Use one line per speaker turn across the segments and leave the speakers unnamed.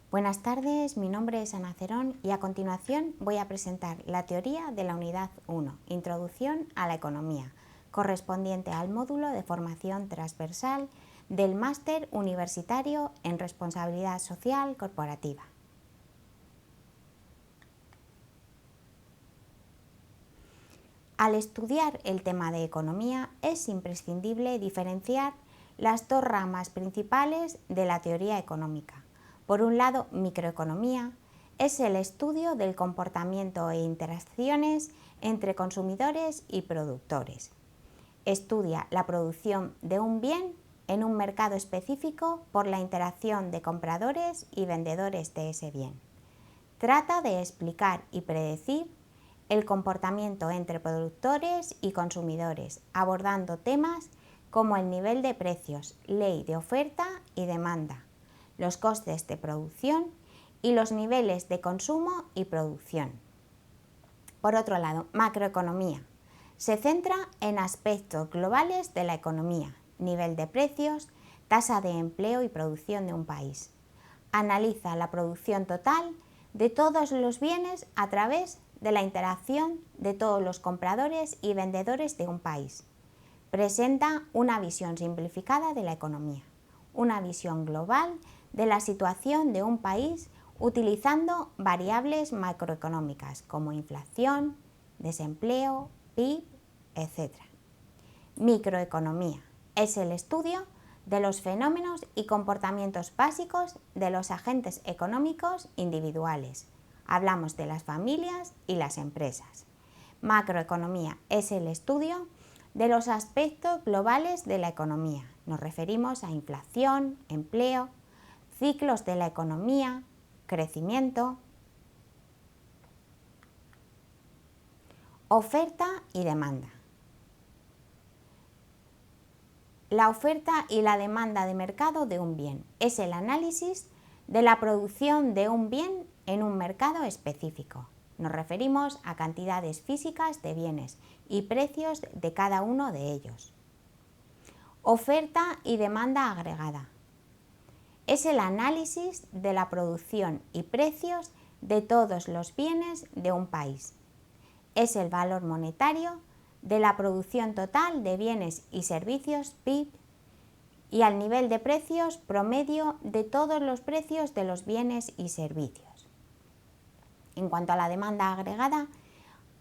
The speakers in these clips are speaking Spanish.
Buenas tardes, mi nombre es Ana Cerón y a continuación voy a presentar la teoría de la unidad 1, Introducción a la Economía, correspondiente al módulo de formación transversal del Máster Universitario en Responsabilidad Social Corporativa. Al estudiar el tema de economía es imprescindible diferenciar las dos ramas principales de la teoría económica. Por un lado, microeconomía es el estudio del comportamiento e interacciones entre consumidores y productores. Estudia la producción de un bien en un mercado específico por la interacción de compradores y vendedores de ese bien. Trata de explicar y predecir el comportamiento entre productores y consumidores, abordando temas como el nivel de precios, ley de oferta y demanda, los costes de producción y los niveles de consumo y producción. Por otro lado, macroeconomía. Se centra en aspectos globales de la economía, nivel de precios, tasa de empleo y producción de un país. Analiza la producción total de todos los bienes a través de la interacción de todos los compradores y vendedores de un país. Presenta una visión simplificada de la economía, una visión global de la situación de un país utilizando variables macroeconómicas como inflación, desempleo, PIB, etc. Microeconomía es el estudio de los fenómenos y comportamientos básicos de los agentes económicos individuales. Hablamos de las familias y las empresas. Macroeconomía es el estudio de los aspectos globales de la economía. Nos referimos a inflación, empleo, ciclos de la economía, crecimiento, oferta y demanda. La oferta y la demanda de mercado de un bien es el análisis de la producción de un bien en un mercado específico. Nos referimos a cantidades físicas de bienes y precios de cada uno de ellos. Oferta y demanda agregada. Es el análisis de la producción y precios de todos los bienes de un país. Es el valor monetario de la producción total de bienes y servicios PIB y al nivel de precios promedio de todos los precios de los bienes y servicios. En cuanto a la demanda agregada,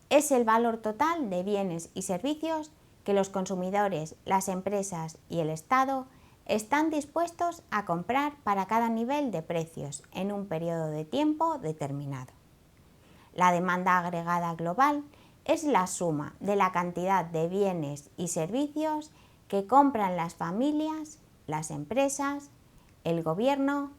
es el valor total de bienes y servicios que los consumidores, las empresas y el Estado están dispuestos a comprar para cada nivel de precios en un periodo de tiempo determinado. La demanda agregada global es la suma de la cantidad de bienes y servicios que compran las familias, las empresas, el gobierno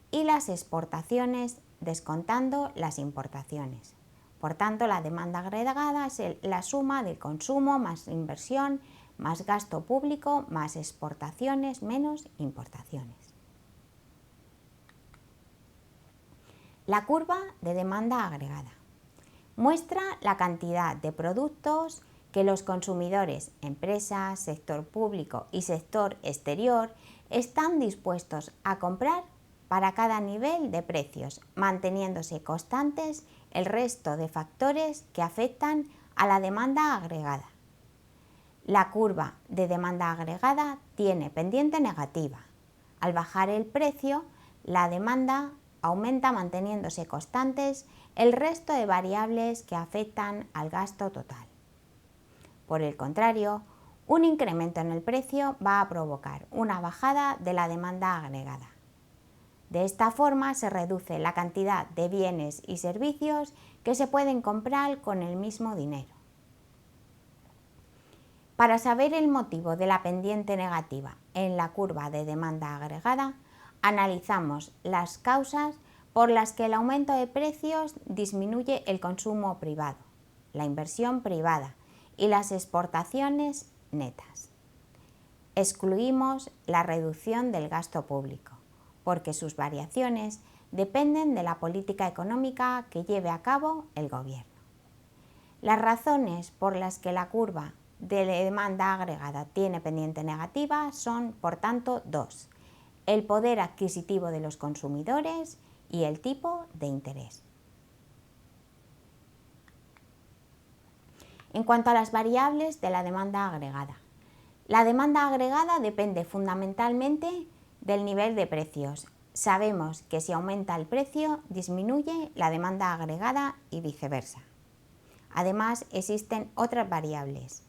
y las exportaciones, descontando las importaciones. Por tanto, la demanda agregada es la suma del consumo más inversión, más gasto público, más exportaciones, menos importaciones. La curva de demanda agregada muestra la cantidad de productos que los consumidores, empresas, sector público y sector exterior están dispuestos a comprar para cada nivel de precios, manteniéndose constantes el resto de factores que afectan a la demanda agregada. La curva de demanda agregada tiene pendiente negativa. Al bajar el precio, la demanda aumenta manteniéndose constantes el resto de variables que afectan al gasto total. Por el contrario, un incremento en el precio va a provocar una bajada de la demanda agregada. De esta forma se reduce la cantidad de bienes y servicios que se pueden comprar con el mismo dinero. Para saber el motivo de la pendiente negativa en la curva de demanda agregada, analizamos las causas por las que el aumento de precios disminuye el consumo privado, la inversión privada y las exportaciones netas. Excluimos la reducción del gasto público, porque sus variaciones dependen de la política económica que lleve a cabo el gobierno. Las razones por las que la curva de demanda agregada tiene pendiente negativa son, por tanto, dos: el poder adquisitivo de los consumidores y el tipo de interés. En cuanto a las variables de la demanda agregada. La demanda agregada depende fundamentalmente del nivel de precios. Sabemos que si aumenta el precio, disminuye la demanda agregada y viceversa. Además, existen otras variables: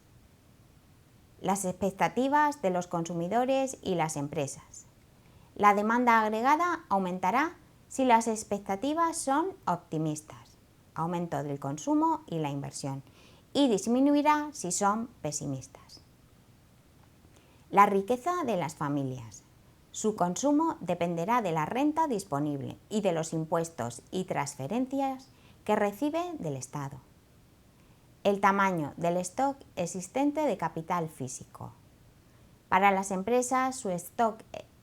las expectativas de los consumidores y las empresas. La demanda agregada aumentará si las expectativas son optimistas, aumento del consumo y la inversión, y disminuirá si son pesimistas. La riqueza de las familias. Su consumo dependerá de la renta disponible y de los impuestos y transferencias que recibe del Estado. El tamaño del stock existente de capital físico. Para las empresas, su stock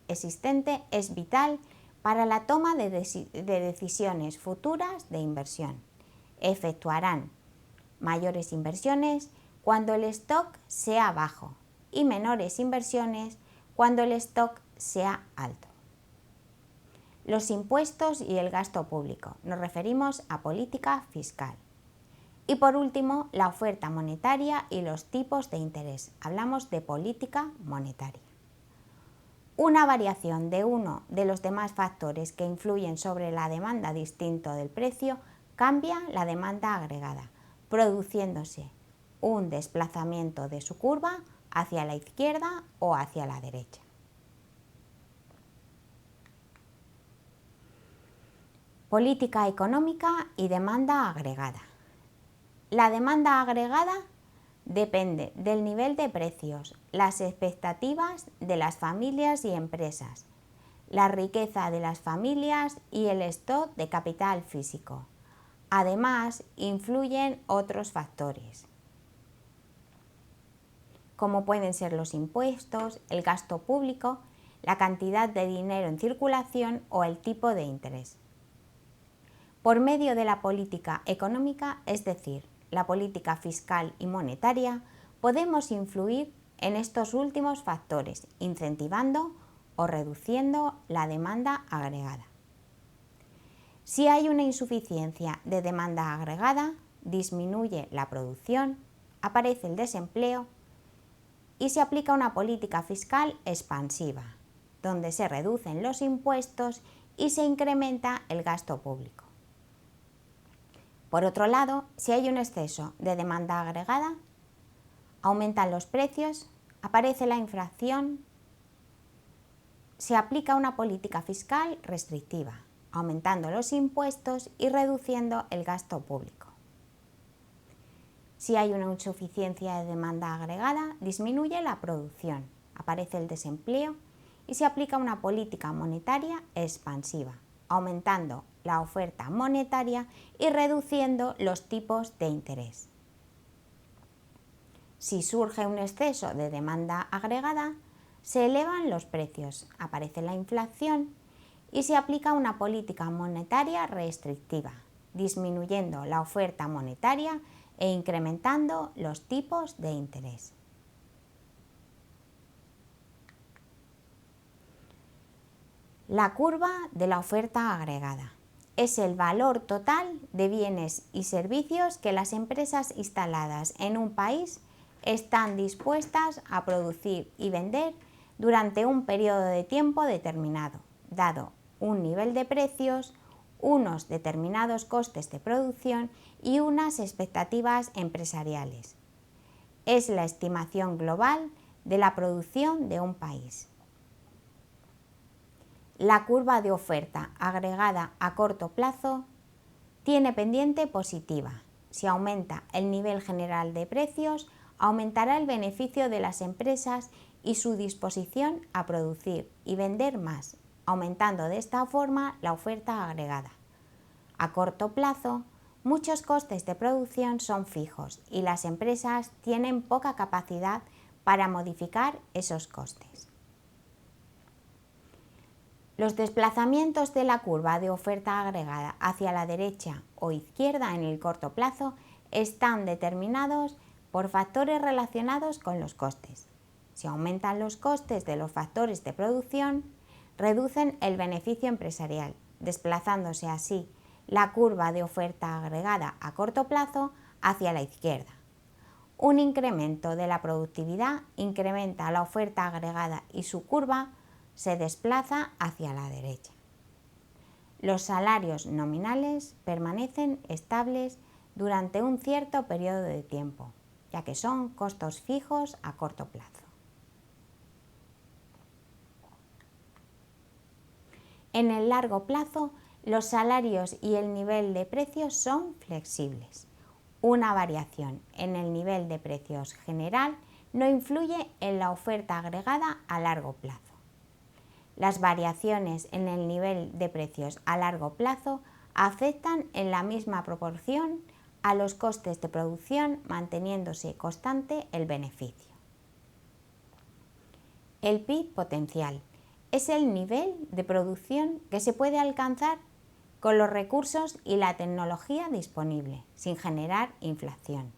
existente es vital para la toma de decisiones futuras de inversión. Efectuarán mayores inversiones cuando el stock sea bajo y menores inversiones cuando el stock sea alto. Los impuestos y el gasto público. Nos referimos a política fiscal. Y por último, la oferta monetaria y los tipos de interés. Hablamos de política monetaria. Una variación de uno de los demás factores que influyen sobre la demanda distinto del precio cambia la demanda agregada, produciéndose un desplazamiento de su curva hacia la izquierda o hacia la derecha. Política económica y demanda agregada. La demanda agregada depende del nivel de precios, las expectativas de las familias y empresas, la riqueza de las familias y el stock de capital físico. Además, influyen otros factores, como pueden ser los impuestos, el gasto público, la cantidad de dinero en circulación o el tipo de interés. Por medio de la política económica, es decir, la política fiscal y monetaria, podemos influir en estos últimos factores, incentivando o reduciendo la demanda agregada. Si hay una insuficiencia de demanda agregada, disminuye la producción, aparece el desempleo y se aplica una política fiscal expansiva, donde se reducen los impuestos y se incrementa el gasto público. Por otro lado, si hay un exceso de demanda agregada, aumentan los precios, aparece la inflación, se aplica una política fiscal restrictiva, aumentando los impuestos y reduciendo el gasto público. Si hay una insuficiencia de demanda agregada, disminuye la producción, aparece el desempleo y se aplica una política monetaria expansiva, aumentando la oferta monetaria y reduciendo los tipos de interés. Si surge un exceso de demanda agregada, se elevan los precios, aparece la inflación y se aplica una política monetaria restrictiva, disminuyendo la oferta monetaria e incrementando los tipos de interés. La curva de la oferta agregada es el valor total de bienes y servicios que las empresas instaladas en un país están dispuestas a producir y vender durante un periodo de tiempo determinado, dado un nivel de precios, unos determinados costes de producción y unas expectativas empresariales. Es la estimación global de la producción de un país. La curva de oferta agregada a corto plazo tiene pendiente positiva. Si aumenta el nivel general de precios, aumentará el beneficio de las empresas y su disposición a producir y vender más, aumentando de esta forma la oferta agregada. A corto plazo, muchos costes de producción son fijos y las empresas tienen poca capacidad para modificar esos costes. Los desplazamientos de la curva de oferta agregada hacia la derecha o izquierda en el corto plazo están determinados por factores relacionados con los costes. Si aumentan los costes de los factores de producción, reducen el beneficio empresarial desplazándose así la curva de oferta agregada a corto plazo hacia la izquierda. Un incremento de la productividad incrementa la oferta agregada y su curva se desplaza hacia la derecha. Los salarios nominales permanecen estables durante un cierto periodo de tiempo, ya que son costos fijos a corto plazo. En el largo plazo, los salarios y el nivel de precios son flexibles. Una variación en el nivel de precios general no influye en la oferta agregada a largo plazo. Las variaciones en el nivel de precios a largo plazo afectan en la misma proporción a los costes de producción, manteniéndose constante el beneficio. El PIB potencial es el nivel de producción que se puede alcanzar con los recursos y la tecnología disponible, sin generar inflación.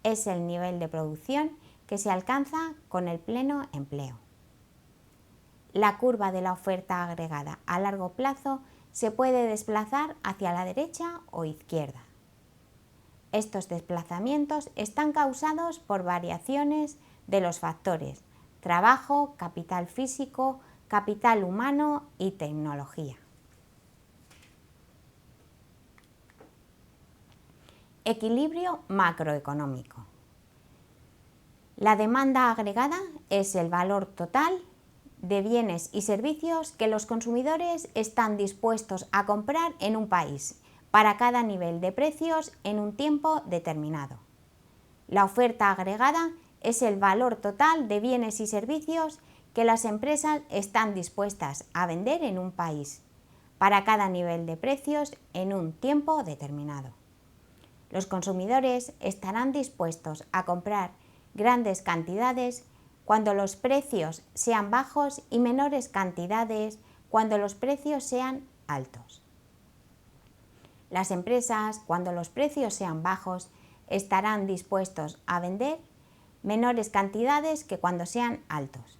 Es el nivel de producción que se alcanza con el pleno empleo. La curva de la oferta agregada a largo plazo se puede desplazar hacia la derecha o izquierda. Estos desplazamientos están causados por variaciones de los factores trabajo, capital físico, capital humano y tecnología. Equilibrio macroeconómico. La demanda agregada es el valor total de bienes y servicios que los consumidores están dispuestos a comprar en un país, para cada nivel de precios en un tiempo determinado. La oferta agregada es el valor total de bienes y servicios que las empresas están dispuestas a vender en un país, para cada nivel de precios en un tiempo determinado. Los consumidores estarán dispuestos a comprar grandes cantidades cuando los precios sean bajos y menores cantidades cuando los precios sean altos. Las empresas, cuando los precios sean bajos, estarán dispuestos a vender menores cantidades que cuando sean altos.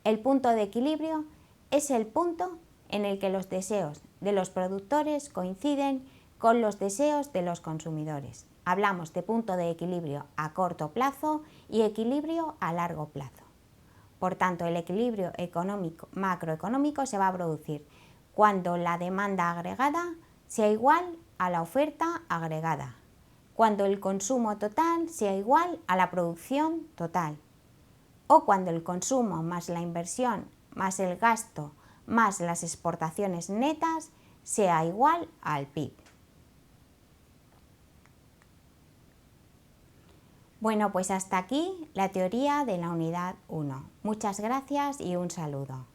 El punto de equilibrio es el punto en el que los deseos de los productores coinciden con los deseos de los consumidores. Hablamos de punto de equilibrio a corto plazo y equilibrio a largo plazo. Por tanto, el equilibrio macroeconómico se va a producir cuando la demanda agregada sea igual a la oferta agregada, cuando el consumo total sea igual a la producción total, o cuando el consumo más la inversión más el gasto más las exportaciones netas sea igual al PIB. Bueno, pues hasta aquí la teoría de la unidad 1. Muchas gracias y un saludo.